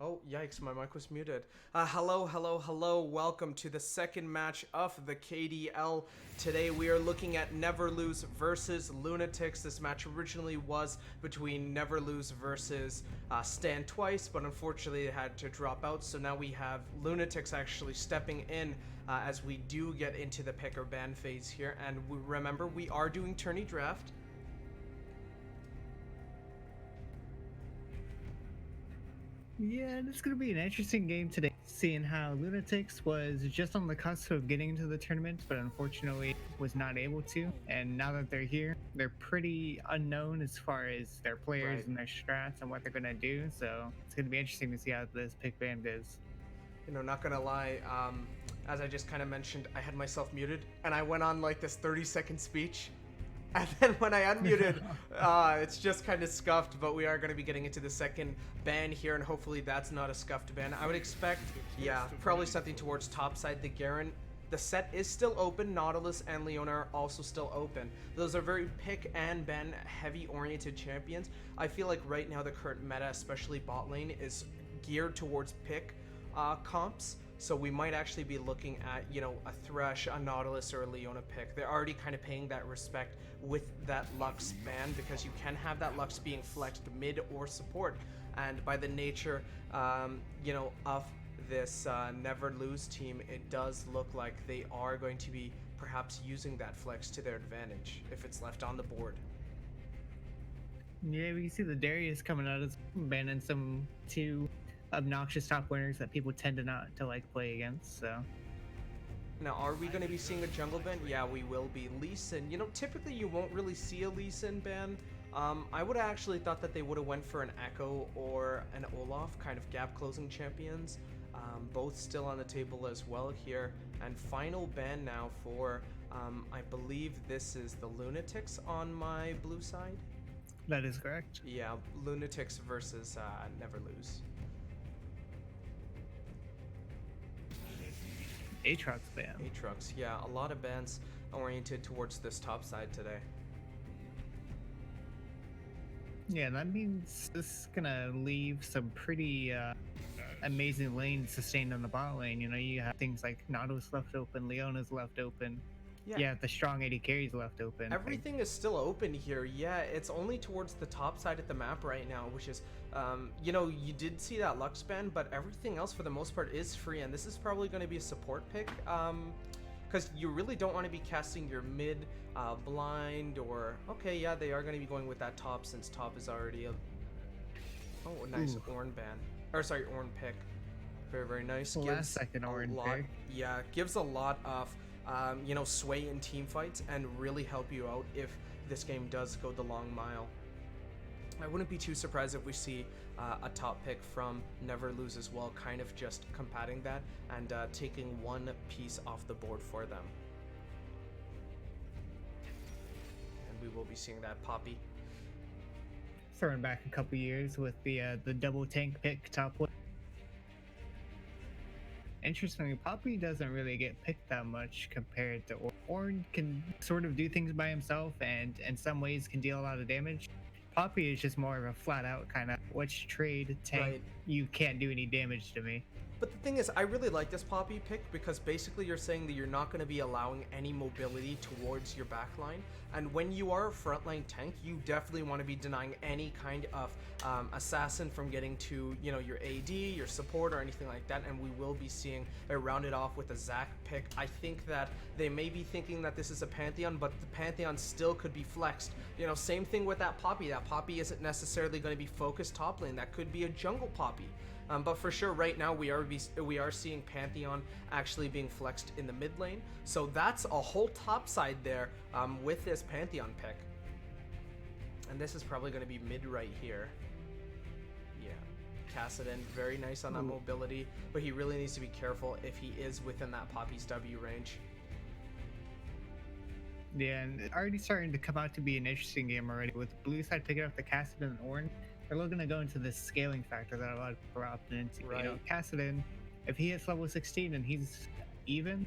Oh, yikes, my mic was muted. Hello. Welcome to the second match of the KDL. Today we are looking at Never Lose versus Loonatics. This match originally was between Never Lose versus Stand Twice, but unfortunately it had to drop out. So now we have Loonatics actually stepping in as we do get into the pick or ban phase here. And remember, we are doing tourney draft. Yeah, it's going to be an interesting game today, seeing how Lunatics was just on the cusp of getting into the tournament, but unfortunately was not able to. And now that they're here, they're pretty unknown as far as their players Right. and their strats and what they're going to do. So it's going to be interesting to see how this pick band is. Not gonna lie, as I just kind of mentioned, I had myself muted and I went on like this 30-second speech. And then when I unmuted, it's just kind of scuffed, but we are going to be getting into the second ban here, and hopefully that's not a scuffed ban. I would expect, yeah, probably something towards topside the Garen. The set is still open. Nautilus and Leona are also still open. Those are very pick and ban heavy oriented champions. I feel like right now the current meta, especially bot lane, is geared towards pick comps. So we might actually be looking at, a Thresh, a Nautilus, or a Leona pick. They're already kind of paying that respect with that Lux ban because you can have that Lux being flexed mid or support. And by the nature, of this Never Lose team, it does look like they are going to be perhaps using that flex to their advantage if it's left on the board. Yeah, we can see the Darius coming out as banning some two obnoxious top winners that people tend to not to like play against. So now, are we going to be seeing a jungle ban? Yeah, we will be. Lee Sin, typically you won't really see a Lee Sin ban. I would have actually thought that they would have went for an Echo or an Olaf, kind of gap closing champions. Both still on the table as well here. And final ban now for, I believe this is the Loonatics on my blue side. that is correct. Yeah, Loonatics versus Never Lose. Aatrox ban. Aatrox, yeah, a lot of bans oriented towards this top side today. Yeah, that means this is gonna leave some pretty amazing lanes sustained on the bot lane. You have things like Nautilus left open, Leona's left open. Yeah, the strong 80 carries left open. Everything is still open here. Yeah, it's only towards the top side of the map right now, which is, you did see that Lux ban, but everything else for the most part is free, and this is probably going to be a support pick, because you really don't want to be casting your mid blind or, okay, yeah, they are going to be going with that top since top is already a, oh, nice Ornn ban, or sorry, Ornn pick. Very, very nice. Last second Ornn pick. Yeah, gives a lot of sway in team fights and really help you out if this game does go the long mile. I wouldn't be too surprised if we see a top pick from Never Lose as well, kind of just combating that and taking one piece off the board for them. And we will be seeing that Poppy. Throwing back a couple years with the double tank pick top one. Interestingly, Poppy doesn't really get picked that much compared to Ornn. Can sort of do things by himself and in some ways can deal a lot of damage. Poppy is just more of a flat out kind of, let's trade tank, right. You can't do any damage to me. But the thing is, I really like this Poppy pick because basically you're saying that you're not going to be allowing any mobility towards your backline. And when you are a frontline tank, you definitely want to be denying any kind of assassin from getting to, your AD, your support, or anything like that. And we will be seeing it rounded off with a Zac pick. I think that they may be thinking that this is a Pantheon, but the Pantheon still could be flexed. Same thing with that Poppy. That Poppy isn't necessarily going to be focused top lane. That could be a jungle Poppy. But for sure, right now we are seeing Pantheon actually being flexed in the mid lane. So that's a whole top side there with this Pantheon pick. And this is probably going to be mid right here. Yeah, Kassadin, very nice on that mobility, but he really needs to be careful if he is within that Poppy's W range. Yeah, and it's already starting to come out to be an interesting game already with blue side picking up the Kassadin and Ornn. They're looking to go into this scaling factor that a lot of people are opting into. Right. Kassadin, if he hits level 16 and he's even,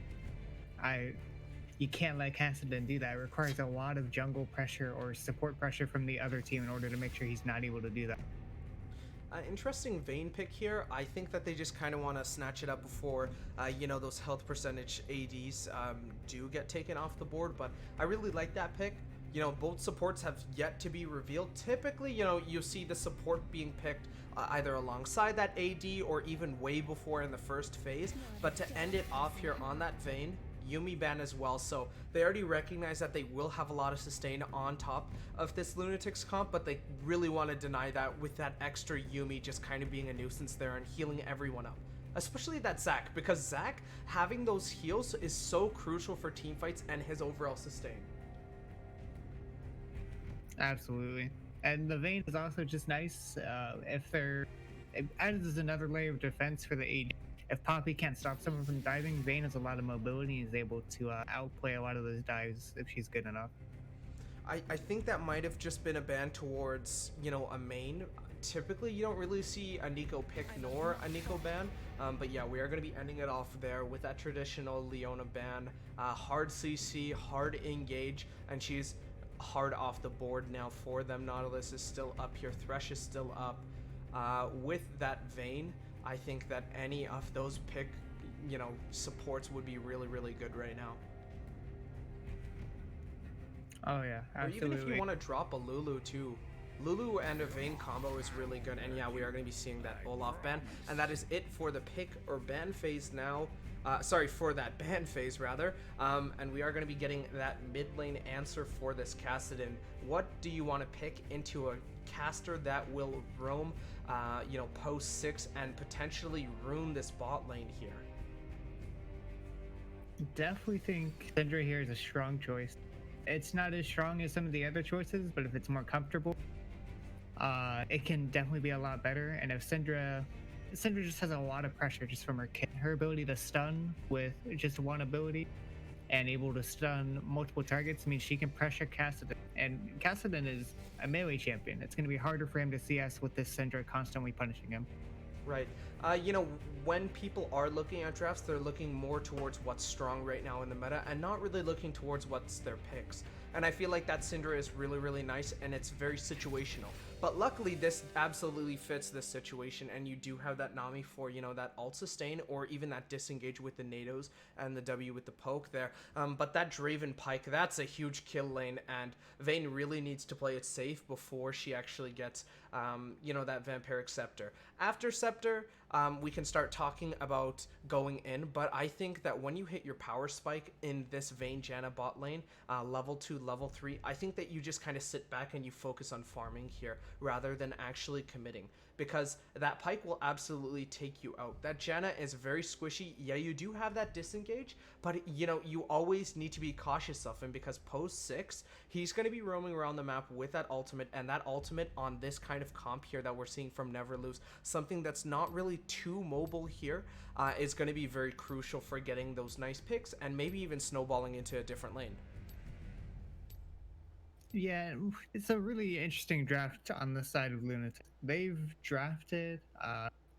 you can't let Kassadin do that. It requires a lot of jungle pressure or support pressure from the other team in order to make sure he's not able to do that. Interesting Vayne pick here. I think that they just kind of want to snatch it up before, those health percentage ADs do get taken off the board. But I really like that pick. Both supports have yet to be revealed. Typically, you see the support being picked either alongside that AD or even way before in the first phase. But to end it off here on that Vayne, Yumi ban as well, so they already recognize that they will have a lot of sustain on top of this Lunatics comp, but they really want to deny that with that extra Yumi just kind of being a nuisance there and healing everyone up. Especially that Zac, because Zac having those heals is so crucial for team fights and his overall sustain. Absolutely. And the Vayne is also just nice. If they're it adds another layer of defense for the AD. If Poppy can't stop someone from diving, Vayne has a lot of mobility and is able to outplay a lot of those dives if she's good enough. I think that might have just been a ban towards, a main. Typically, you don't really see a Nico pick nor a Nico ban, but yeah, we are going to be ending it off there with that traditional Leona ban. Hard CC, hard engage, and she's hard off the board now for them. Nautilus is still up here, Thresh is still up. With that Vayne, I think that any of those pick, supports would be really, really good right now. Oh yeah, absolutely. Or even if you want to drop a Lulu too. Lulu and a Vayne combo is really good, and yeah, we are going to be seeing that Olaf ban. And that is it for the pick or ban phase now. For that ban phase rather. And we are going to be getting that mid lane answer for this Kassadin. What do you want to pick into a caster that will roam, post 6 and potentially ruin this bot lane here? Definitely think Syndra here is a strong choice. It's not as strong as some of the other choices, but if it's more comfortable, it can definitely be a lot better. And if Syndra just has a lot of pressure just from her kit, her ability to stun with just one ability and able to stun multiple targets means she can pressure Kassadin. And Kassadin is a melee champion. It's going to be harder for him to CS with this Syndra constantly punishing him. Right. When people are looking at drafts, they're looking more towards what's strong right now in the meta and not really looking towards what's their picks. And I feel like that Syndra is really, really nice and it's very situational. But luckily, this absolutely fits this situation, and you do have that Nami for, that alt sustain or even that disengage with the nados and the W with the poke there. But that Draven Pike, that's a huge kill lane, and Vayne really needs to play it safe before she actually gets, that Vampiric Scepter. After Scepter, we can start talking about going in, but I think that when you hit your power spike in this Vayne Janna bot lane, level 2, level 3, I think that you just kind of sit back and you focus on farming here rather than actually committing, because that Pike will absolutely take you out. That Janna is very squishy. Yeah, you do have that disengage, but you always need to be cautious of him, because post 6, he's going to be roaming around the map with that ultimate, and that ultimate on this kind of comp here that we're seeing from Never Lose, something that's not really too mobile here, is going to be very crucial for getting those nice picks and maybe even snowballing into a different lane. Yeah, it's a really interesting draft on the side of Lunatic. They've drafted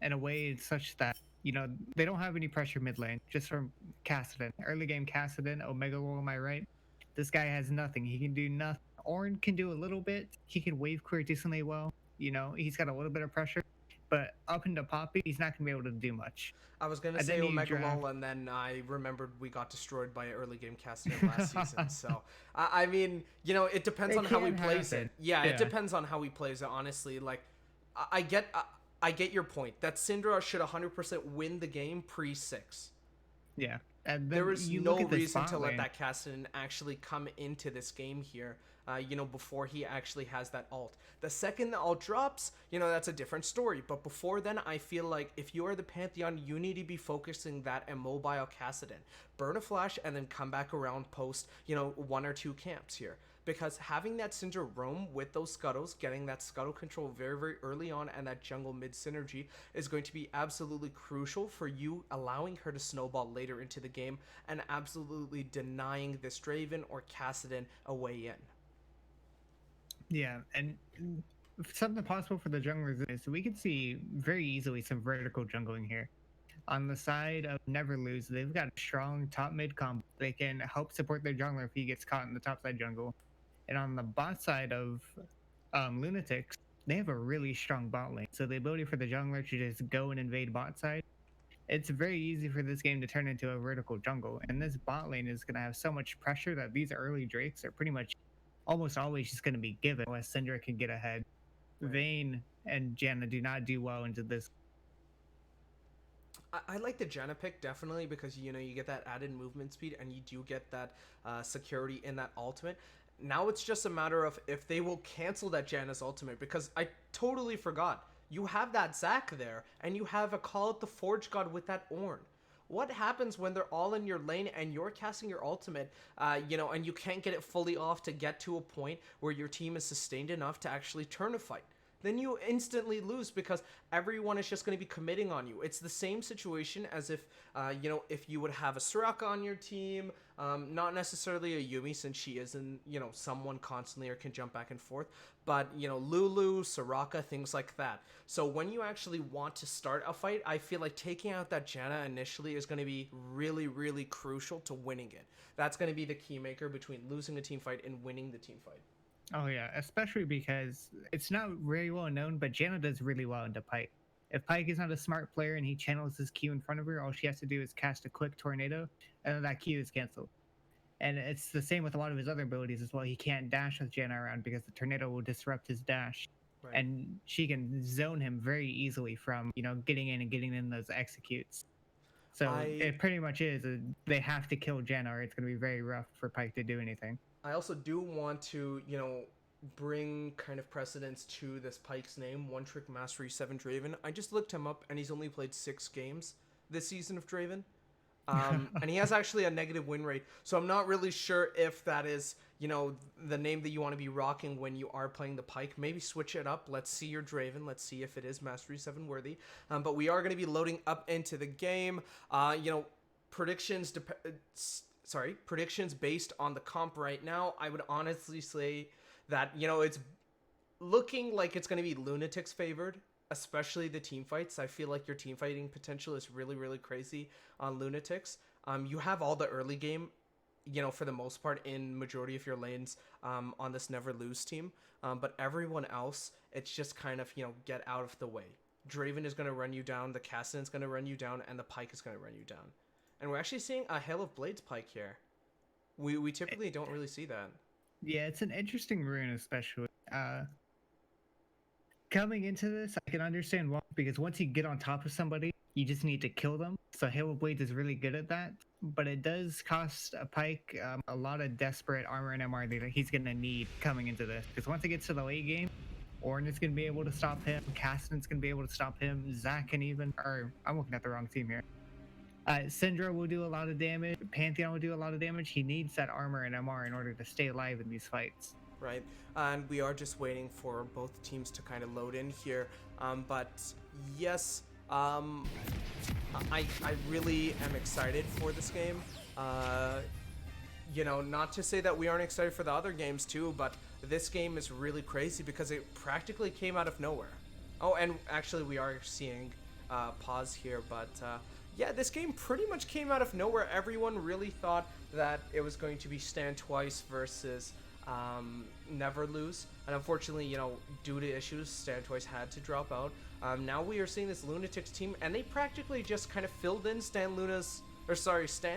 in a way such that, they don't have any pressure mid lane, just from Kassadin. Early game Kassadin, Omega Lord, am I right? This guy has nothing. He can do nothing. Ornn can do a little bit. He can wave clear decently well. He's got a little bit of pressure. But up into Poppy, he's not going to be able to do much. I was going to say Omega Lol, and then I remembered we got destroyed by early game Kassadin last season. So, I mean, it depends on how he plays it. Yeah, it depends on how he plays it, honestly. Like, I get your point. That Syndra should 100% win the game pre-6. Yeah. And there is no reason to let that Kassadin actually come into this game here, before he actually has that ult. The second the ult drops, that's a different story. But before then, I feel like if you are the Pantheon, you need to be focusing that immobile Kassadin. Burn a flash and then come back around post, 1 or 2 camps here. Because having that Syndra roam with those scuttles, getting that scuttle control very, very early on, and that jungle mid synergy is going to be absolutely crucial for you allowing her to snowball later into the game and absolutely denying this Draven or Kassadin a way in. Yeah, and something possible for the junglers is we could see very easily some vertical jungling here. On the side of Never Lose, they've got a strong top mid combo. They can help support their jungler if he gets caught in the top side jungle. And on the bot side of Lunatics, they have a really strong bot lane. So the ability for the jungler to just go and invade bot side, it's very easy for this game to turn into a vertical jungle. And this bot lane is going to have so much pressure that these early Drakes are pretty much almost always just going to be given unless Syndra can get ahead. Right. Vayne and Janna do not do well into this. I like the Janna pick definitely because you know you get that added movement speed and you do get that security in that ultimate. Now it's just a matter of if they will cancel that Janna's ultimate because I totally forgot. You have that Zac there and you have a Call Out the Forge God with that Ornn. What happens when they're all in your lane and you're casting your ultimate, and you can't get it fully off to get to a point where your team is sustained enough to actually turn a fight? Then you instantly lose because everyone is just going to be committing on you. It's the same situation as if, if you would have a Soraka on your team, not necessarily a Yumi since she isn't, someone constantly or can jump back and forth, but, Lulu, Soraka, things like that. So when you actually want to start a fight, I feel like taking out that Janna initially is going to be really, really crucial to winning it. That's going to be the key maker between losing a team fight and winning the team fight. Oh yeah, especially because it's not very well known, but Janna does really well into Pyke. If Pyke is not a smart player and he channels his Q in front of her, all she has to do is cast a quick tornado, and then that Q is canceled. And it's the same with a lot of his other abilities as well. He can't dash with Janna around because the tornado will disrupt his dash. Right. And she can zone him very easily from, getting in and getting in those executes. So I it pretty much is. They have to kill Janna or it's going to be very rough for Pyke to do anything. I also do want to, bring kind of precedence to this Pyke's name, One Trick Mastery 7 Draven. I just looked him up and he's only played 6 games this season of Draven. And he has actually a negative win rate. So I'm not really sure if that is, the name that you want to be rocking when you are playing the Pyke. Maybe switch it up. Let's see your Draven. Let's see if it is Mastery 7 worthy. But we are going to be loading up into the game. Predictions based on the comp right now, I would honestly say that, it's looking like it's going to be Loonatics favored, especially the team fights. I feel like your team fighting potential is really, really crazy on Loonatics. You have all the early game, for the most part in majority of your lanes on this never lose team. But everyone else, it's just kind of, get out of the way. Draven is going to run you down, the Kassadin's going to run you down, and the Pyke is going to run you down. And we're actually seeing a Hail of Blades Pyke here. We typically don't really see that. Yeah, it's an interesting rune, especially. Coming into this, I can understand why, because once you get on top of somebody, you just need to kill them. So Hail of Blades is really good at that, but it does cost a Pyke a lot of desperate armor and MR that he's going to need coming into this. Because once it gets to the late game, Ornn is going to be able to stop him, Kassadin's going to be able to stop him, Zac can even, or I'm looking at the wrong team here. Syndra will do a lot of damage. Pantheon will do a lot of damage. He needs that armor and MR in order to stay alive in these fights. Right, and we are just waiting for both teams to kind of load in here. But yes, I really am excited for this game. Not to say that we aren't excited for the other games too, but this game is really crazy because it practically came out of nowhere. Oh, and actually we are seeing pause here, but yeah, this game pretty much came out of nowhere. Everyone really thought that it was going to be Stand Twice versus Never Lose, and unfortunately, due to issues, Stand Twice had to drop out. Now we are seeing this Loonatics team, and they practically just kind of filled in Stand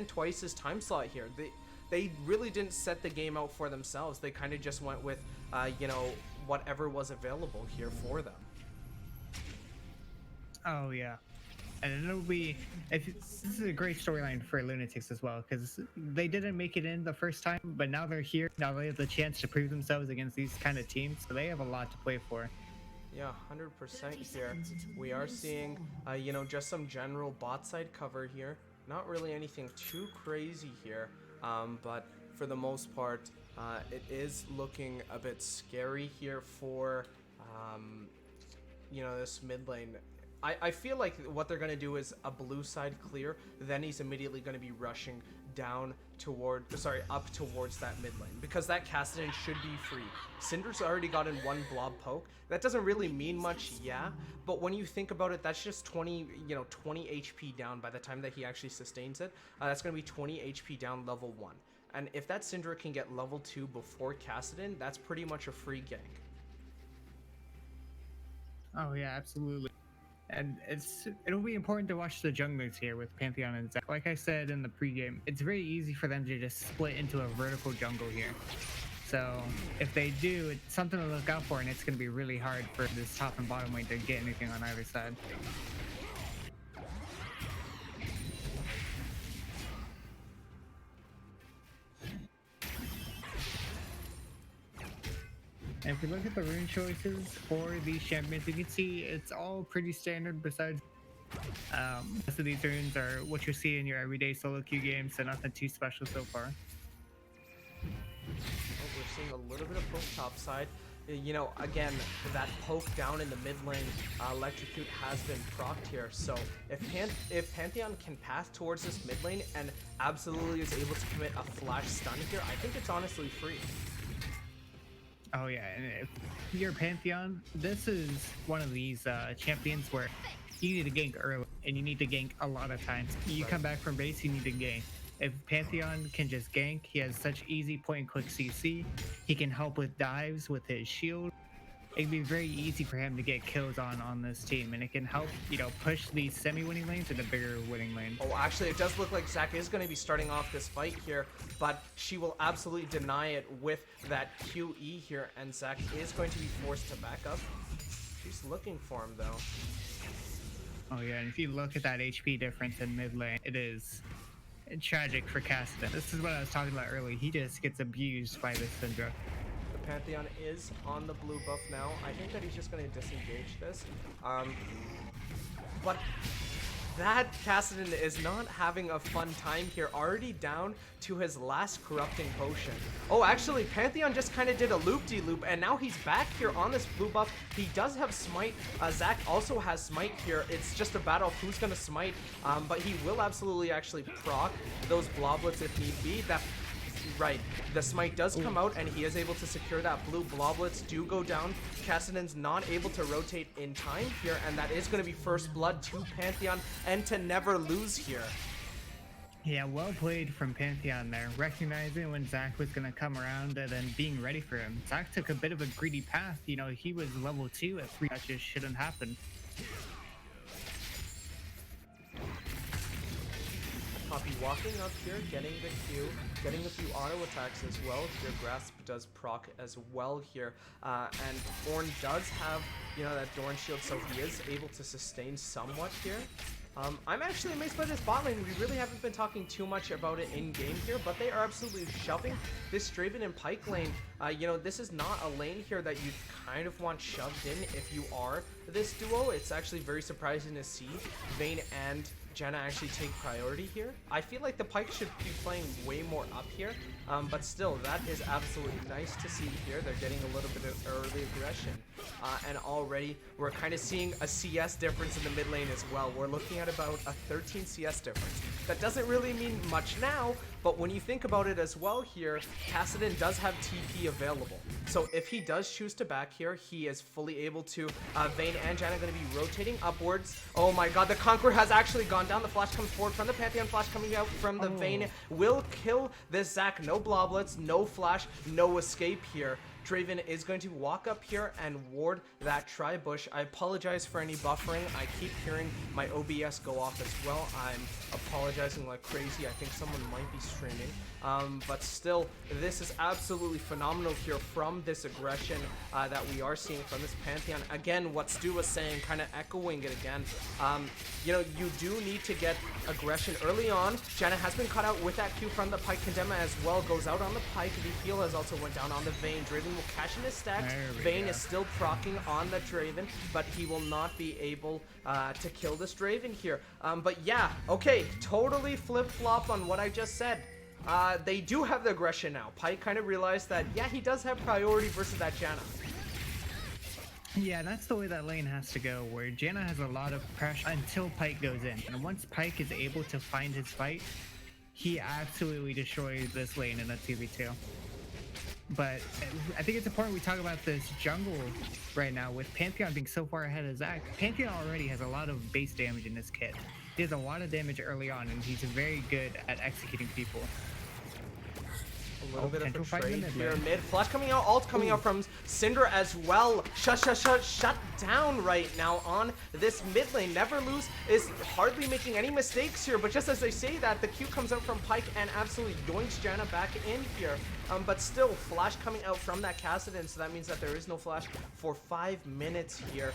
Twice's time slot here. They really didn't set the game out for themselves. They kind of just went with, whatever was available here for them. Oh yeah. And it'll be, this is a great storyline for Loonatics as well, because they didn't make it in the first time, but now they're here. Now they have the chance to prove themselves against these kind of teams, so they have a lot to play for. Yeah, 100% here. We are seeing, just some general bot side cover here. Not really anything too crazy here, but for the most part, it is looking a bit scary here for, this mid lane. I feel like what they're going to do is a blue side clear, then he's immediately going to be rushing down up towards that mid lane, because that Kassadin should be free. Syndra's already gotten 1 blob poke. That doesn't really mean much, yeah, but when you think about it, that's just 20 HP down by the time that he actually sustains it. That's going to be 20 HP down level 1. And if that Syndra can get level 2 before Kassadin, that's pretty much a free gank. Oh yeah, absolutely. And it'll be important to watch the junglers here with Pantheon and Zac. Like I said in the pregame, it's very easy for them to just split into a vertical jungle here. So if they do, it's something to look out for, and it's going to be really hard for this top and bottom lane to get anything on either side. And if you look at the rune choices for these champions, you can see it's all pretty standard besides most of these runes are what you see in your everyday solo queue games, so nothing too special so far. Oh, we're seeing a little bit of poke top side. You know, again, that poke down in the mid lane, electrocute has been procced here. So if Pantheon can pass towards this mid lane and absolutely is able to commit a flash stun here, I think it's honestly free. Oh yeah, and if you're Pantheon, this is one of these champions where you need to gank early, and you need to gank a lot of times. You come back from base, you need to gank. If Pantheon can just gank, he has such easy point-and-click CC. He can help with dives with his shield. It'd be very easy for him to get kills on this team, and it can help, you know, push these semi-winning lanes into bigger winning lanes. Oh, actually, it does look like Zac is going to be starting off this fight here, but she will absolutely deny it with that QE here, and Zac is going to be forced to back up. She's looking for him, though. Oh yeah, and if you look at that HP difference in mid lane, it is tragic for Cassidy. This is what I was talking about earlier. He just gets abused by this Syndra. The Pantheon is on the blue buff now. I think that he's just going to disengage this. But that Cassidy is not having a fun time here. Already down to his last corrupting potion. Oh, actually, Pantheon just kind of did a loop-de-loop, and now he's back here on this blue buff. He does have smite. Zac also has smite here. It's just a battle of who's going to smite, but he will absolutely actually proc those bloblets if need be. Right, the smite does come out, and he is able to secure that blue. Bloblets do go down. Cassidon's not able to rotate in time here, and that is going to be first blood to Pantheon, and to never lose here. Yeah, well played from Pantheon there, recognizing when Zac was going to come around and then being ready for him. Zac took a bit of a greedy path. You know, he was level 2 at 3 touches, shouldn't happen. Poppy walking up here, getting the Q, getting a few auto attacks as well. Your grasp does proc as well here. And Ornn does have, you know, that Dorn shield, so he is able to sustain somewhat here. I'm actually amazed by this bot lane. We really haven't been talking too much about it in game here, but they are absolutely shoving this Draven and Pyke lane. You know, this is not a lane here that you kind of want shoved in if you are this duo. It's actually very surprising to see Vayne and Janna actually take priority here. I feel like the Pyke should be playing way more up here, but still, that is absolutely nice to see here. They're getting a little bit of early aggression, and already we're kind of seeing a CS difference in the mid lane as well. We're looking at about a 13 CS difference. That doesn't really mean much now, but when you think about it as well here, Cassidy does have TP available. So if he does choose to back here, he is fully able to. Vayne and Janna are going to be rotating upwards. Oh my god, the Conqueror has actually gone down. The flash comes forward from the Pantheon. Flash coming out from the Vayne will kill this Zac. No bloblets, no flash, no escape here. Draven is going to walk up here and ward that tri-bush. I apologize for any buffering. I keep hearing my OBS go off as well. I'm apologizing like crazy. I think someone might be streaming. But still, this is absolutely phenomenal here from this aggression that we are seeing from this Pantheon. Again, what Stu was saying, kind of echoing it again. You know, you do need to get aggression early on. Janna has been cut out with that Q from the Pyke. Condemna as well goes out on the Pyke. The heal has also went down on the Vayne. Draven will cash in his stacks. Vayne is still proccing on the Draven, but he will not be able to kill this Draven here. But yeah, okay, totally flip-flop on what I just said. They do have the aggression now. Pyke kind of realized that, yeah, he does have priority versus that Janna. Yeah, that's the way that lane has to go, where Janna has a lot of pressure until Pyke goes in. And once Pyke is able to find his fight, he absolutely destroys this lane in a 2v2. But I think it's important we talk about this jungle right now, with Pantheon being so far ahead of Zac. Pantheon already has a lot of base damage in this kit. He does a lot of damage early on, and he's very good at executing people. A little bit of a potential fight in trade the mid here. lane. Mid flash coming out, ult coming out from Syndra as well. Shut down right now on this mid lane. Never Lose is hardly making any mistakes here, but just as they say that, the Q comes out from Pyke and absolutely yoinks Janna back in here. But still, flash coming out from that Kassadin, so that means that there is no flash for 5 minutes here.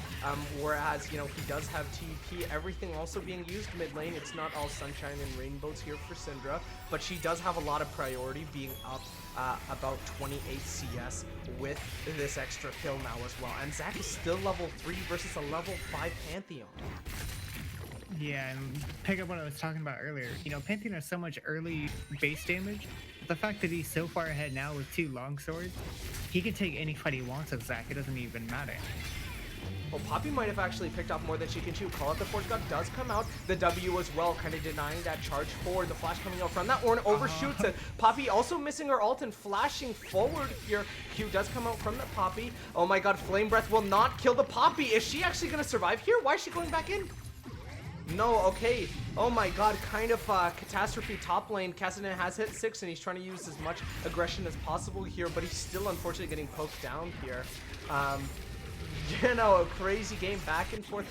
Whereas, you know, he does have TP, everything also being used mid lane. It's not all sunshine and rainbows here for Syndra, but she does have a lot of priority, being up about 28 CS with this extra kill now as well. And Zac is still level 3 versus a level 5 Pantheon. Yeah, and pick up what I was talking about earlier. You know, Pantheon has so much early base damage. But the fact that he's so far ahead now with 2 long swords, he can take any fight he wants with Zac. It doesn't even matter. Well, Poppy might have actually picked off more than she can chew. Call Out the Forge God does come out. The W as well, kind of denying that charge forward. The flash coming out from that. Ornn overshoots it. Poppy also missing her ult and flashing forward here. Q does come out from the Poppy. Oh my god, Flame Breath will not kill the Poppy. Is she actually going to survive here? Why is she going back in? No, okay. Oh my god, kind of catastrophe top lane. Kassadin has hit 6 and he's trying to use as much aggression as possible here, but he's still unfortunately getting poked down here. You know, a crazy game back and forth,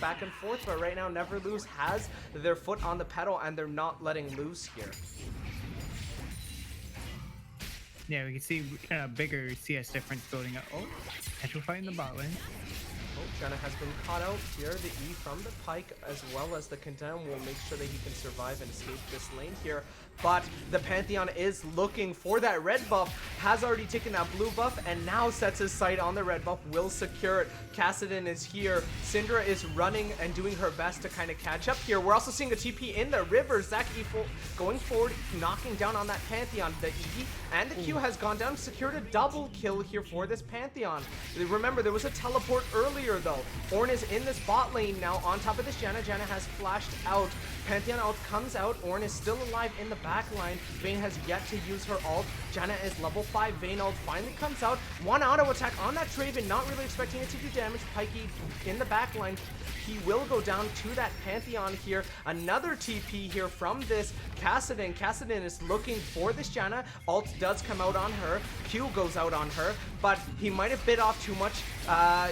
but right now Never Lose has their foot on the pedal and they're not letting loose here. Yeah, we can see a bigger CS difference building up. Oh, potential fight in the bot lane. Oh, Janna has been caught out here. The E from the Pyke as well as the Condemn will make sure that he can survive and escape this lane here. But the Pantheon is looking for that red buff, has already taken that blue buff, and now sets his sight on the red buff, will secure it. Kassadin is here. Syndra is running and doing her best to kind of catch up here. We're also seeing a TP in the river. Zac going forward, knocking down on that Pantheon. The E and the Q has gone down, secured a double kill here for this Pantheon. Remember, there was a teleport earlier though. Ornn is in this bot lane now on top of this Janna. Janna has flashed out. Pantheon ult comes out. Ornn is still alive in the back line. Vayne has yet to use her ult. Janna is level 5. Vayne ult finally comes out. One auto attack on that Draven, not really expecting it to do damage. Pikey in the back line. He will go down to that Pantheon here. Another TP here from this Kassadin. Kassadin is looking for this Janna. Ult does come out on her. Q goes out on her, but he might have bit off too much,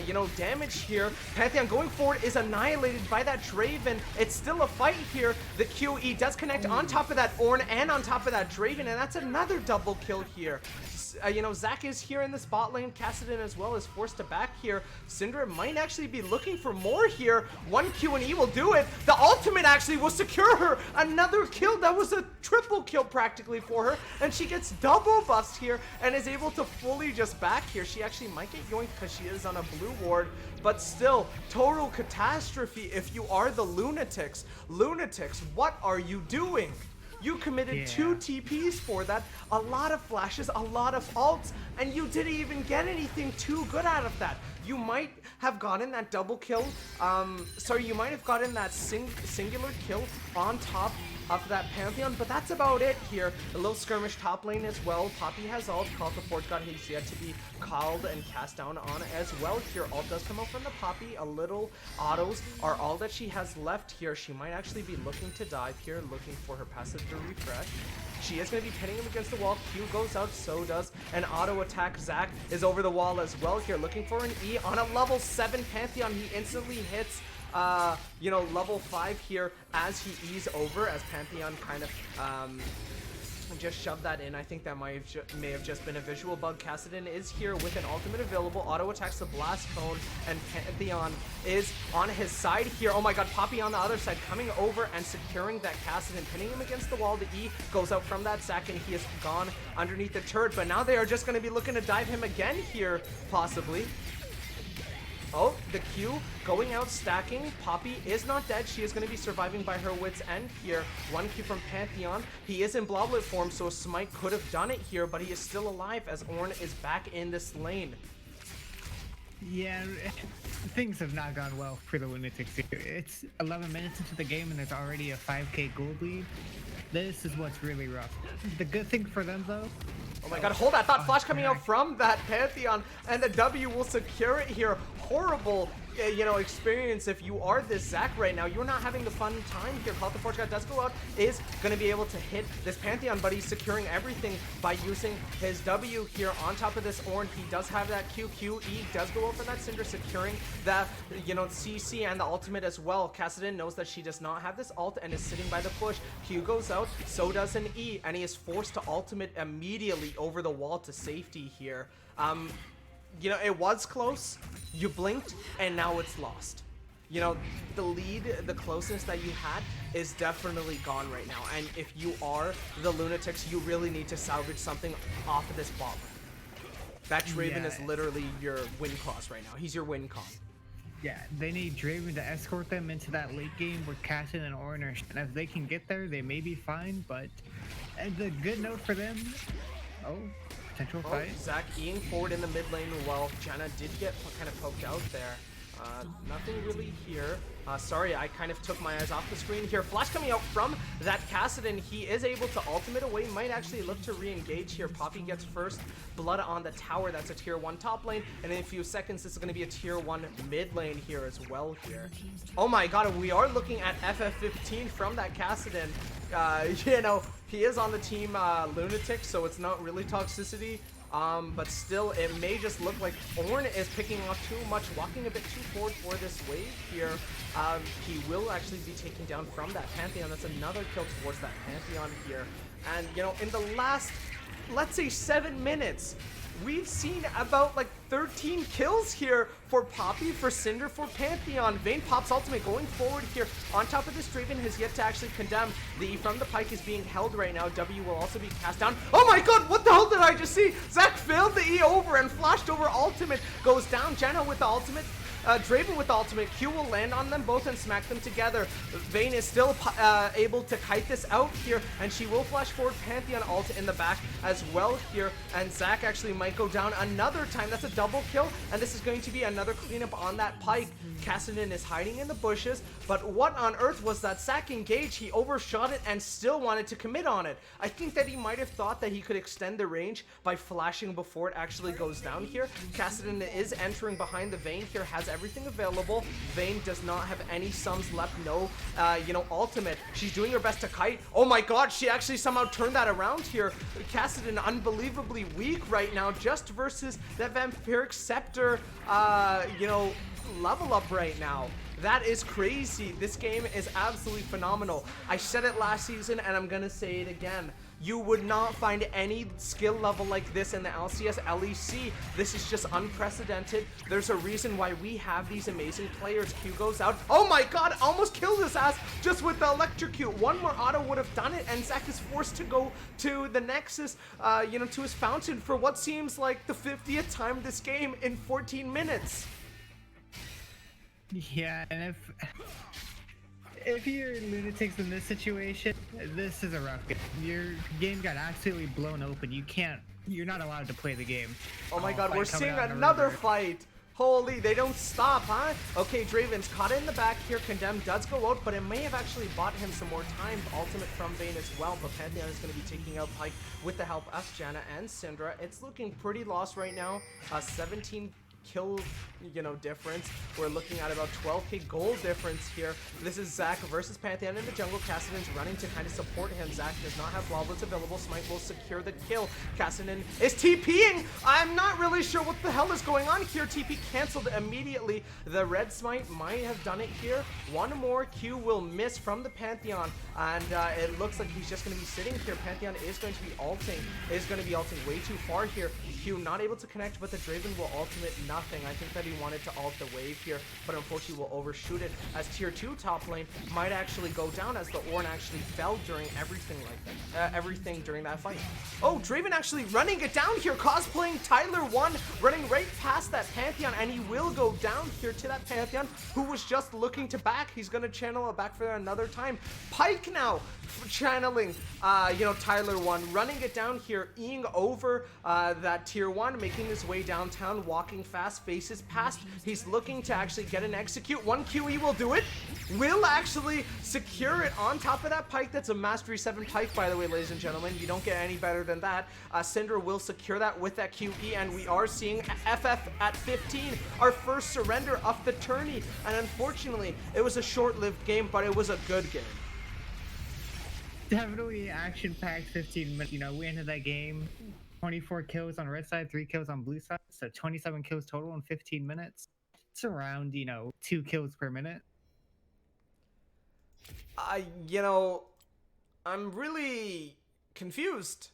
you know, damage here. Pantheon going forward is annihilated by that Draven. It's still a fight here. The QE does connect on top of that Ornn and on top of that Draven, and that's another double kill here. You know, Zac is here in the spot lane. Kassadin as well is forced to back here. Syndra might actually be looking for more here. One Q and E will do it. The ultimate actually will secure her another kill. That was a triple kill practically for her, and she gets double buffs here and is able to fully just back here. She actually might get yoinked because she is on a blue ward, but still, total catastrophe if you are the Loonatics. Loonatics, what are you doing? You committed 2 TPs for that, a lot of flashes, a lot of ults, and you didn't even get anything too good out of that. You might have gotten that double kill, you might have gotten that singular kill on top of that Pantheon, but that's about it here. A little skirmish top lane as well. Poppy has ult. Call Out the Forge God has yet to be called and cast down on as well here. Ult does come out from the Poppy. A little autos are all that she has left here. She might actually be looking to dive here, looking for her passive to refresh. She is going to be pinning him against the wall. Q goes out, so does an auto attack. Zac is over the wall as well here, looking for an E on a level 7 Pantheon. He instantly hits you know, level 5 here as he E's over, as Pantheon kind of just shoved that in. I think that may have just been a visual bug. Kassadin is here with an ultimate available. Auto attacks the Blast Cone, and Pantheon is on his side here. Oh my god, Poppy on the other side coming over and securing that Kassadin, pinning him against the wall. The E goes out from that Zac, and he is gone underneath the turret, but now they are just going to be looking to dive him again here, possibly. Oh, the Q going out, stacking. Poppy is not dead. She is going to be surviving by her wits end here. One Q from Pantheon. He is in Bloblet form, so a Smite could have done it here, but he is still alive as Ornn is back in this lane. Yeah, things have not gone well for the Loonatics here. It's 11 minutes into the game and there's already a 5k gold lead. This is what's really rough. The good thing for them though, oh my god, hold that thought. Flash coming out from that Pantheon, and the W will secure it here. Horrible experience. If you are this Zach right now, you're not having the fun time here. Call the Forge God does go out, is going to be able to hit this Pantheon, but he's securing everything by using his W here on top of this Ornn. He does have that QQ. E does go out for that Cinder, securing the, CC and the ultimate as well. Kassadin knows that she does not have this ult and is sitting by the push. Q goes out, so does an E, and he is forced to ultimate immediately over the wall to safety here. It was close, you blinked, and now it's lost. The lead, the closeness that you had is definitely gone right now. And if you are the Loonatics, you really need to salvage something off of this bomb. That Draven is literally your win clause right now. He's your win con. Yeah, they need Draven to escort them into that late game with Cashin and Ornn. And if they can get there, they may be fine, but the good note for them... potential fight. Zach eating forward in the mid lane. Well, Janna did get kind of poked out there. Nothing really here. Sorry, I kind of took my eyes off the screen here. Flash coming out from that Kassadin. He is able to ultimate away. Might actually look to re-engage here. Poppy gets first blood on the tower. That's a tier 1 top lane. And in a few seconds, this is going to be a tier 1 mid lane here as well here. Oh my god, we are looking at FF15 from that Kassadin. He is on the team Lunatic, so it's not really toxicity. But still, it may just look like Ornn is picking off too much, walking a bit too forward for this wave here. He will actually be taken down from that Pantheon. That's another kill towards that Pantheon here. And, in the last, let's say 7 minutes, we've seen about like 13 kills here for Poppy, for Cinder, for Pantheon. Vayne pops ultimate going forward here. On top of this, Draven has yet to actually condemn. The E from the Pike is being held right now. W will also be cast down. Oh my god, what the hell did I just see? Zach failed the E over and flashed over ultimate. Goes down. Janna with the ultimate. Draven with the ultimate. Q will land on them both and smack them together. Vayne is still able to kite this out here, and she will flash forward Pantheon ult in the back as well here. And Zach actually might go down another time. That's a double kill, and this is going to be another cleanup on that Pike. Kassadin is hiding in the bushes, but what on earth was that Zach engage? He overshot it and still wanted to commit on it. I think that he might have thought that he could extend the range by flashing before it actually goes down here. Kassadin is entering behind the Vayne here, has everything available. Vayne does not have any sums left, no, ultimate. She's doing her best to kite. Oh my god, she actually somehow turned that around here. Kassadin unbelievably weak right now, just versus that Vampiric Scepter, level up right now. That is crazy. This game is absolutely phenomenal. I said it last season and I'm gonna say it again. You would not find any skill level like this in the LCS LEC. This is just unprecedented. There's a reason why we have these amazing players. Q goes out. Oh my god, almost killed his ass just with the electrocute. One more auto would have done it, and Zach is forced to go to the Nexus, to his fountain for what seems like the 50th time this game in 14 minutes. Yeah, and if you're Lunatics in this situation, this is a rough game. Your game got absolutely blown open. You're not allowed to play the game. Oh my god, we're seeing another fight. Holy, they don't stop, huh? Okay, Draven's caught in the back here. Condemned does go out, but it may have actually bought him some more time. Ultimate from Vayne as well, but Pantheon is going to be taking out Pike with the help of Janna and Syndra. It's looking pretty lost right now. 17 kill difference. We're looking at about 12k gold difference here. This is Zach versus Pantheon in the jungle. Kassadin's running to kind of support him. Zach does not have Bloblets available. Smite will secure the kill. Kassadin is TPing. I'm not really sure what the hell is going on here. TP canceled immediately. The red Smite might have done it here. One more Q will miss from the Pantheon, and it looks like he's just going to be sitting here. Pantheon is going to be ulting way too far here. Q not able to connect, but the Draven will ultimate nothing. I think that he wanted to ult the wave here, but unfortunately will overshoot it, as tier 2 top lane might actually go down, as the Ornn actually fell during everything during that fight. Oh, Draven actually running it down here, cosplaying Tyler 1, running right past that Pantheon, and he will go down here to that Pantheon, who was just looking to back. He's gonna channel it back for another time. Pike now channeling Tyler 1, running it down here, eing over that tier 1, making his way downtown, walking fast. fast faces past. He's looking to actually get an execute. One QE will do it. Will actually secure it on top of that pike. That's a Mastery 7 pike, by the way, ladies and gentlemen. You don't get any better than that. Cinder will secure that with that QE, and we are seeing FF at 15, our first surrender of the tourney. And unfortunately, it was a short-lived game, but it was a good game. Definitely action-packed 15 minutes. You know, we ended that game 24 kills on red side, 3 kills on blue side, so 27 kills total in 15 minutes. It's around, you know, 2 kills per minute. You know, I'm really confused.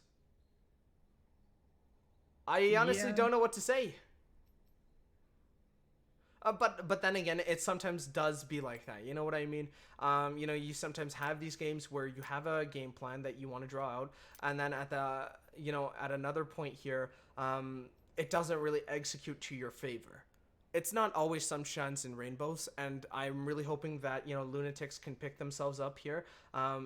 I honestly don't know what to say. But then again, it sometimes does be like that. You know what I mean? You know, you sometimes have these games where you have a game plan that you want to draw out, and then at the, you know, at another point here, it doesn't really execute to your favor. It's not always sunshines and rainbows, and I'm really hoping that, you know, Loonatics can pick themselves up here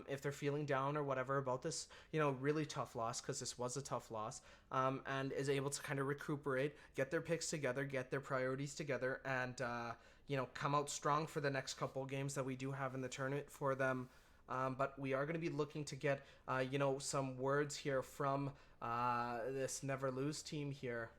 if they're feeling down or whatever about this, you know, really tough loss, because this was a tough loss, and is able to kind of recuperate, get their picks together, get their priorities together, and, you know, come out strong for the next couple games that we do have in the tournament for them. But we are going to be looking to get, you know, some words here from this Never Lose team here.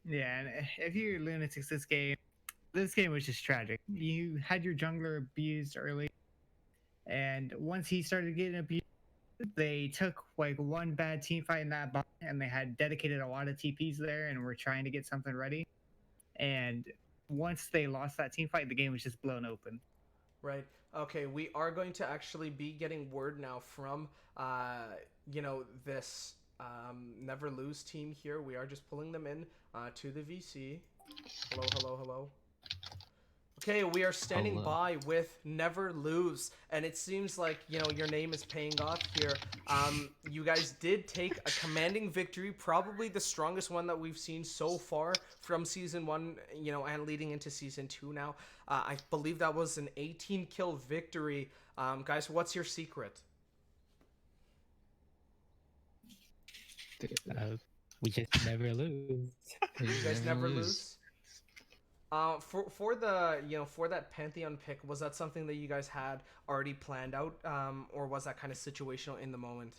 Yeah, and if you're Lunatics, this game was just tragic. You had your jungler abused early, and once he started getting abused, they took like one bad team fight in that bot, and they had dedicated a lot of TPs there, and were trying to get something ready. And once they lost that team fight, the game was just blown open. Right. Okay, we are going to actually be getting word now from, you know, this Never Lose team here. We are just pulling them in to the VC. Hello, hello, hello. Okay, we are standing by with Never Lose, and it seems like, you know, your name is paying off here. You guys did take a commanding victory, probably the strongest one that we've seen so far from Season 1, you know, and leading into Season 2 now. I believe that was an 18-kill victory. Guys, what's your secret? We just never lose. You guys never lose? For the, you know, for that Pantheon pick, was that something that you guys had already planned out, or was that kind of situational in the moment?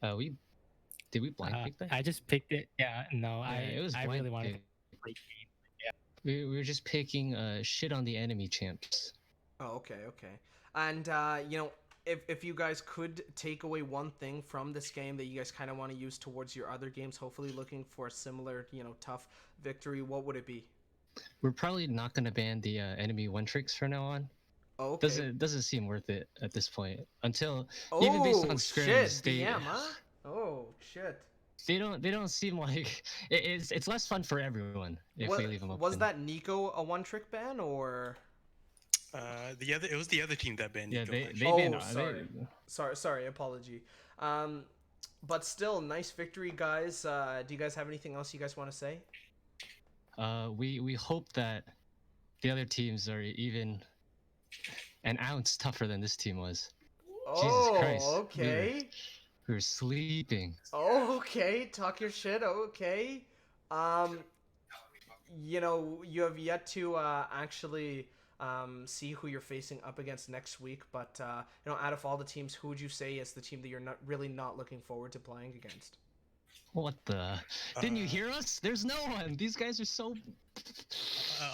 Did we blind pick that? I just picked it. Yeah, no, it was I blind really wanted to pick. play game. Yeah. We were just picking shit on the enemy champs. Oh, okay, okay. And you know, if you guys could take away one thing from this game that you guys kind of want to use towards your other games, hopefully looking for a similar, you know, tough victory, what would it be? We're probably not gonna ban the enemy one tricks from now on. Oh, okay. Doesn't seem worth it at this point. Until Oh, even based on scrims, shit, DM, huh? Oh shit. They don't seem like it's less fun for everyone if we leave them open. Was that Nico a one trick ban or? It was the other team that banned Nico. They oh, sorry, apology. But still, nice victory, guys. Do you guys have anything else you guys want to say? We hope that the other teams are even an ounce tougher than this team was. Oh, Jesus Christ. Okay. We were sleeping. Oh, okay. Talk your shit. Okay. You know, you have yet to actually see who you're facing up against next week. But you know, out of all the teams, who would you say is the team that you're not looking forward to playing against? What the? Didn't you hear us? There's no one. These guys are so.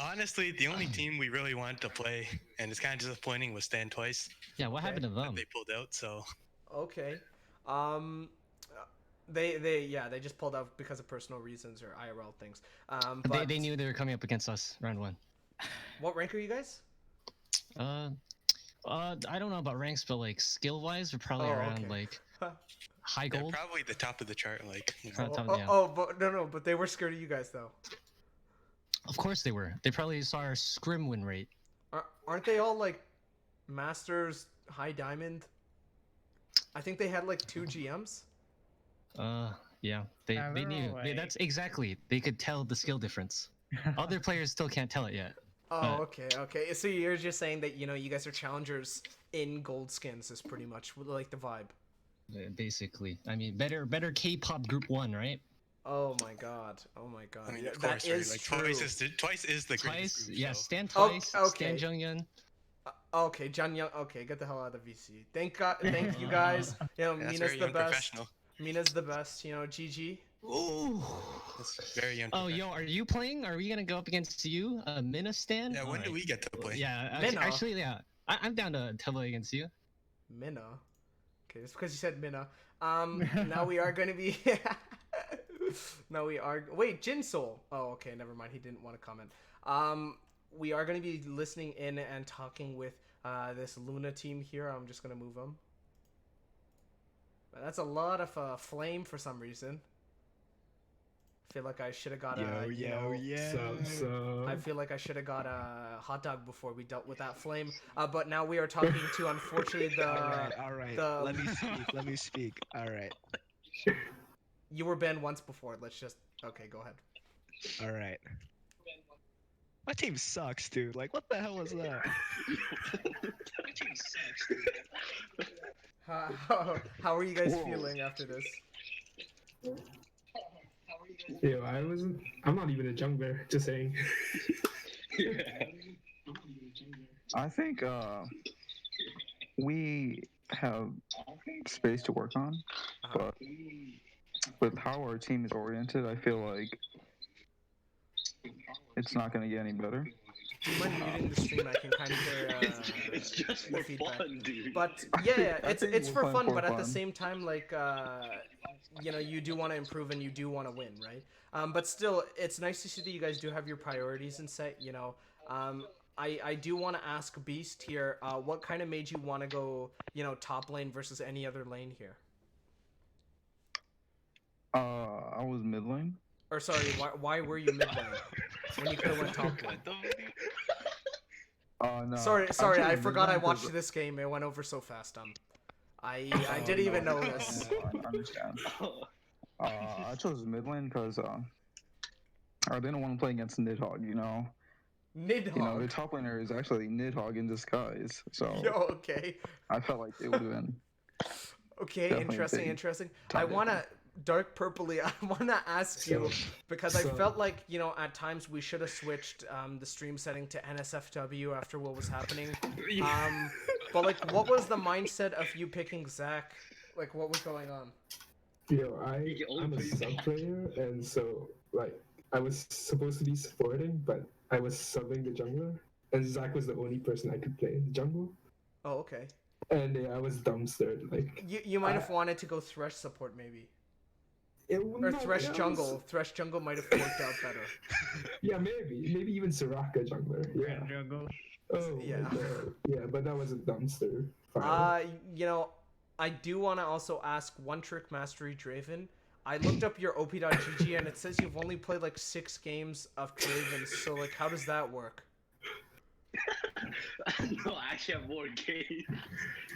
Honestly, the only team we really wanted to play, and it's kind of disappointing, was Stand Twice. Yeah, what happened to them? They pulled out, so. Okay. They just pulled out because of personal reasons or IRL things. But They knew they were coming up against us round 1. What rank are you guys? I don't know about ranks, but like skill wise, we're probably around like high gold. Probably the top of the chart, like. You know. But no, but they were scared of you guys though. Of course they were. They probably saw our scrim win rate. Aren't they all like masters, high diamond? I think they had like 2 GMs. Yeah, they knew. That's exactly. They could tell the skill difference. Other players still can't tell it yet. Oh, okay. So you're just saying that you guys are challengers in gold skins is pretty much like the vibe. Basically, I mean, better K-pop group 1, right? Oh my god. I mean, Yeah, of that course, right? is Like true. Twice is the greatest Twice, group. yeah. So. Stan Twice, okay. Stan Junghyun. Okay, John Young. Okay, get the hell out of VC. Thank God. Thank you guys. Yeah, that's Mina's very the young best. professional. Mina's the best. GG. Ooh. That's very young. Oh, professional. yo, are you playing? Are we gonna go up against you, Mina Stan? Yeah, when do we get to play? Yeah, Mina? actually, yeah. I'm down to play against you. Mina. Okay, it's because you said Mina. Now we are going to be. Now we are. Wait, Jinsol. Oh, okay. Never mind. He didn't want to comment. We are going to be listening in and talking with this Luna team here. I'm just going to move them. That's a lot of flame for some reason. I feel like I should have got I feel like I should have got a hot dog before we dealt with that flame. But now we are talking to, unfortunately, the. All right. the- Let me speak. All right. You were banned once before. Let's just. Okay, go ahead. All right. My team sucks, dude. Like, what the hell was that? How are you guys feeling after this? Yo, I'm not even a jungler, just saying. I think we have space to work on, but with how our team is oriented, I feel like it's not going to get any better. Do you mind muting the stream? I can kind of hear it's just the for feedback. fun, dude. But yeah, I think it's we're for playing fun. But at the fun. same time, like you do want to improve and you do want to win, right? But still, it's nice to see that you guys do have your priorities in set. I do want to ask Beast here, what kind of made you want to go, top lane versus any other lane here? I was mid lane. Or sorry, why were you mid lane when you could have went top lane? No. Sorry, chose I mid forgot I lane 'cause- watched this game. It went over so fast. I didn't even know this. I understand. I chose mid lane because I didn't want to play against Nidhogg. Nidhogg. The top laner is actually Nidhogg in disguise. So Yo, okay. I felt like it would have been. Okay, Definitely interesting. top I lane. wanna dark purpley. I wanna ask you because I So- felt like at times we should have switched the stream setting to NSFW after what was happening. But like, what was the mindset of you picking Zach? Like, what was going on? Yo, I'm a sub player, and so like I was supposed to be supporting, but I was subbing the jungler, and Zach was the only person I could play in the jungle, Oh, okay. and yeah, I was dumbstered. Like You might have wanted to go Thresh support maybe, or Thresh jungle. Thresh jungle might have worked out better. Yeah, maybe even Soraka jungler. Yeah. Jungle. Oh Yeah. my God. Yeah, but that was a dumpster. fire. I do want to also ask One Trick Mastery Draven. I looked up your op.gg and it says you've only played like 6 games of Draven. So like, how does that work? No, I actually have more games.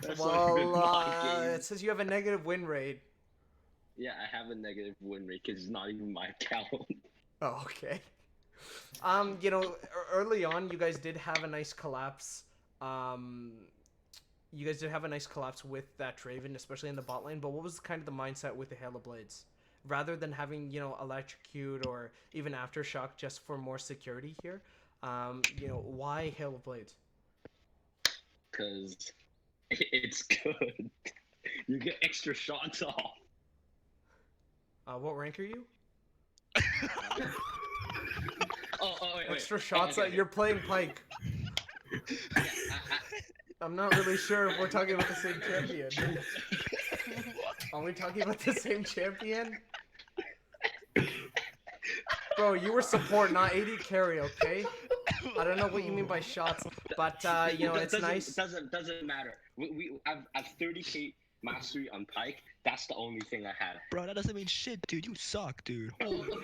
That's not even Well, my game. it says you have a negative win rate. Yeah, I have a negative win rate because it's not even my account. Oh, okay. Early on, you guys did have a nice collapse. You guys did have a nice collapse with that Draven, especially in the bot lane. But what was kind of the mindset with the Halo Blades? Rather than having, electrocute or even aftershock just for more security here, why Halo Blades? Because it's good. You get extra shots off. What rank are you? Wait. Extra shots. Okay. You're playing Pike. Yeah, I'm not really sure if we're talking about the same champion. Are we talking about the same champion? Bro, you were support, not AD carry, okay? I don't know what you mean by shots, but it's nice. Doesn't matter. I've 30k mastery on Pike. That's the only thing I had. Bro, that doesn't mean shit, dude. You suck, dude.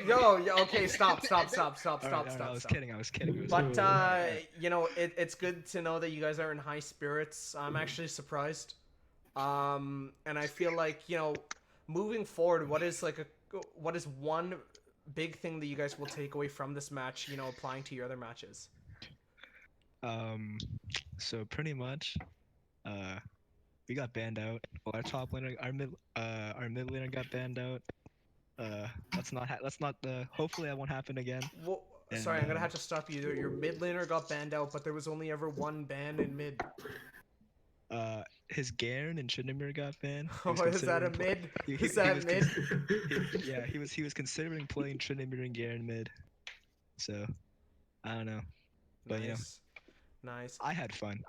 Yo, okay, stop. I was kidding. But it's good to know that you guys are in high spirits. I'm actually surprised. And I feel like moving forward, what is like what is one big thing that you guys will take away from this match, applying to your other matches? So pretty much, we got banned out. Well, our top laner, our mid laner got banned out. Let's not. Hopefully that won't happen again. Well, And, sorry, I'm gonna have to stop you there. Your mid laner got banned out, but there was only ever one ban in mid. His Garen and Tryndamere got banned. Oh, is that a mid? Is that mid? Yeah, he was considering playing Tryndamere and Garen mid. So, I don't know. But Nice. I had fun.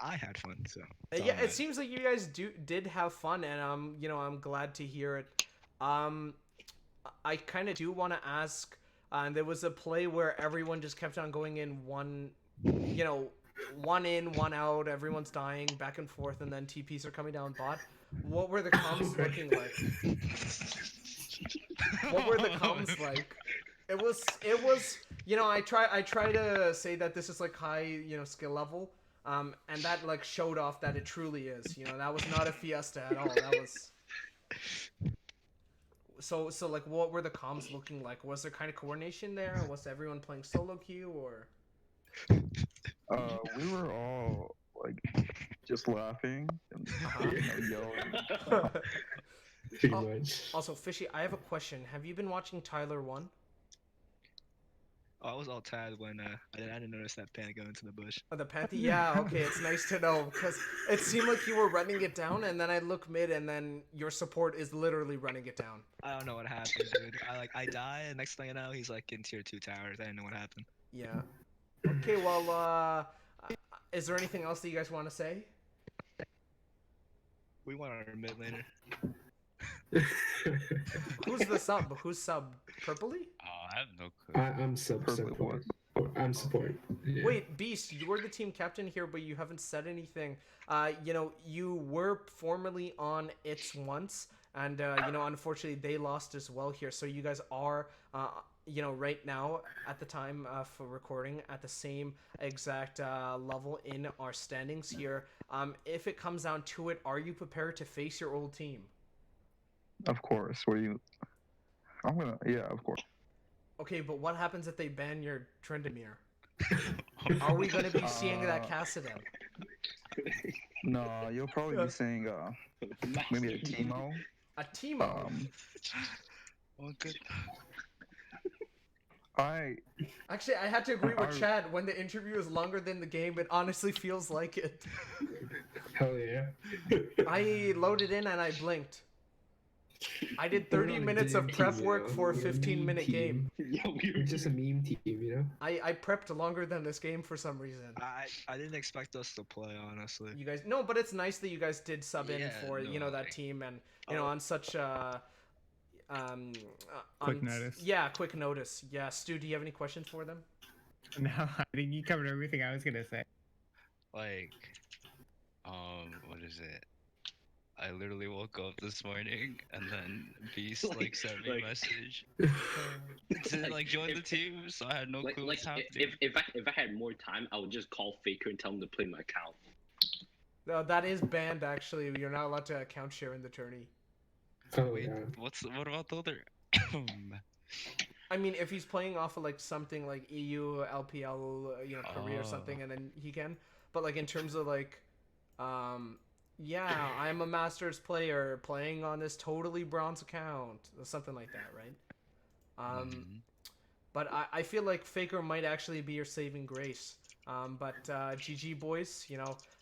So. Yeah, it seems like you guys did have fun, and I'm glad to hear it. I kind of do want to ask. There was a play where everyone just kept on going in one in, one out. Everyone's dying back and forth, and then TPs are coming down bot. What were the comms looking like? What were the comms like? It was. I try to say that this is like high, skill level. And that like showed off that it truly is. That was not a fiesta at all. That was. So like, what were the comms looking like? Was there kind of coordination there? Was everyone playing solo queue or? We were all like just laughing and yelling. Pretty much. Also, Fishy, I have a question. Have you been watching Tyler 1? Oh, I was all tired when I didn't notice that pan go into the bush. Oh, the Panther? Yeah, okay, it's nice to know, because it seemed like you were running it down, and then I look mid, and then your support is literally running it down. I don't know what happened, dude. I die, and next thing I know, he's like in tier 2 towers. I didn't know what happened. Yeah. Okay, well, is there anything else that you guys want to say? We want our mid laner. Who's the sub? Who's sub? Purpley? I have no clue. I'm support. I'm support. Yeah. Wait, Beast, you were the team captain here, but you haven't said anything. You were formerly on It's once, and unfortunately they lost as well here. So you guys are, right now at the time for recording at the same exact level in our standings here. If it comes down to it, are you prepared to face your old team? Of course. Yeah, of course. Okay, but what happens if they ban your Tryndamere? Are we going to be seeing that Cassidon? No, you'll probably be saying maybe a Teemo. A Teemo? Good. Actually, I had to agree with Chad. When the interview is longer than the game, it honestly feels like it. Hell yeah. I loaded in and I blinked. I did 30 minutes of prep work for a 15-minute game. We're just a meme team, I prepped longer than this game for some reason. I didn't expect us to play, honestly. You guys, no, but it's nice that you guys did sub in for that team, and on such quick notice. Yeah, quick notice. Yeah, Stu, do you have any questions for them? No, I think you covered everything I was gonna say. Like, what is it? I literally woke up this morning and then Beast sent me a message to join the team, so I had no clue what's happening. If I had more time, I would just call Faker and tell him to play my account. No, that is banned actually. You're not allowed to account share in the tourney. Oh, Wait, yeah. what about the other? I mean, if he's playing off of something like EU, LPL, Korea or something, and then he can. But in terms of yeah, I'm a Masters player playing on this totally bronze account, or something like that, right? But I feel like Faker might actually be your saving grace. But GG boys,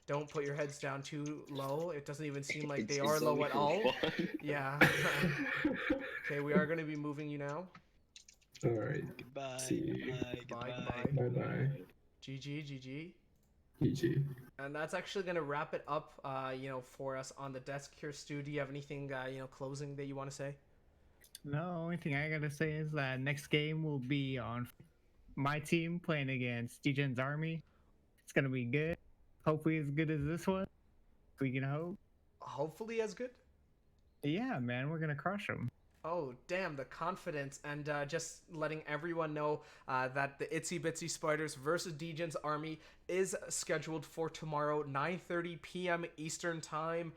don't put your heads down too low. It doesn't even seem like they are low at all. Yeah. Okay, we are going to be moving you now. All right. Goodbye. See you. Bye. Bye. GG. GG. And that's actually going to wrap it up, for us on the desk here. Stu, do you have anything, closing that you want to say? No, only thing I gotta say is that next game will be on my team playing against DJ's Army. It's gonna be good. Hopefully as good as this one. We can hope. Hopefully as good? Yeah, man, we're gonna crush them. Oh, damn, the confidence. And just letting everyone know that the Itsy Bitsy Spiders versus DJ's Army is scheduled for tomorrow, 9:30 p.m. Eastern Time.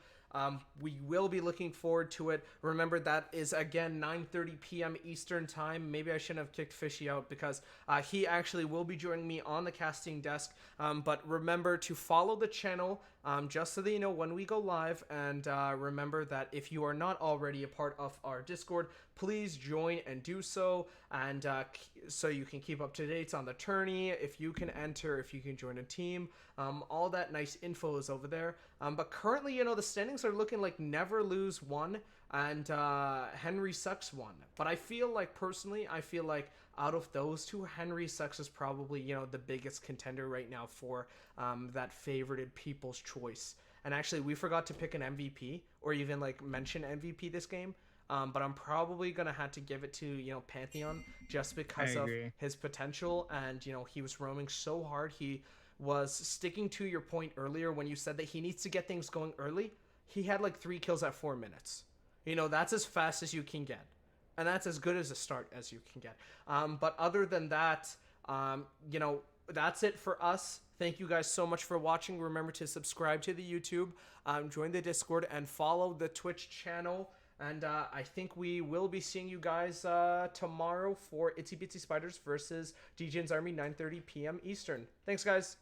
We will be looking forward to it. Remember, that is again 9:30 p.m. Eastern time. Maybe I shouldn't have kicked Fishy out because he actually will be joining me on the casting desk. But remember to follow the channel just so that you know when we go live. And remember that if you are not already a part of our Discord, please join and do so. And so you can keep up to date on the tourney, if you can enter, if you can join a team. All that nice info is over there. But currently, the standings are looking like Never Lose won and Henry Sucks won. But I feel like, personally, out of those two, Henry Sucks is probably, the biggest contender right now for that favorited people's choice. And actually, we forgot to pick an MVP or even mention MVP this game. But I'm probably going to have to give it to, Pantheon just because of his potential. And, he was roaming so hard. He was sticking to your point earlier when you said that he needs to get things going early. He had 3 kills at 4 minutes. That's as fast as you can get. And that's as good as a start as you can get. But other than that, that's it for us. Thank you guys so much for watching. Remember to subscribe to the YouTube, join the Discord, and follow the Twitch channel. And I think we will be seeing you guys tomorrow for Itsy Bitsy Spiders versus DJ's Army, 9:30 p.m. Eastern. Thanks, guys.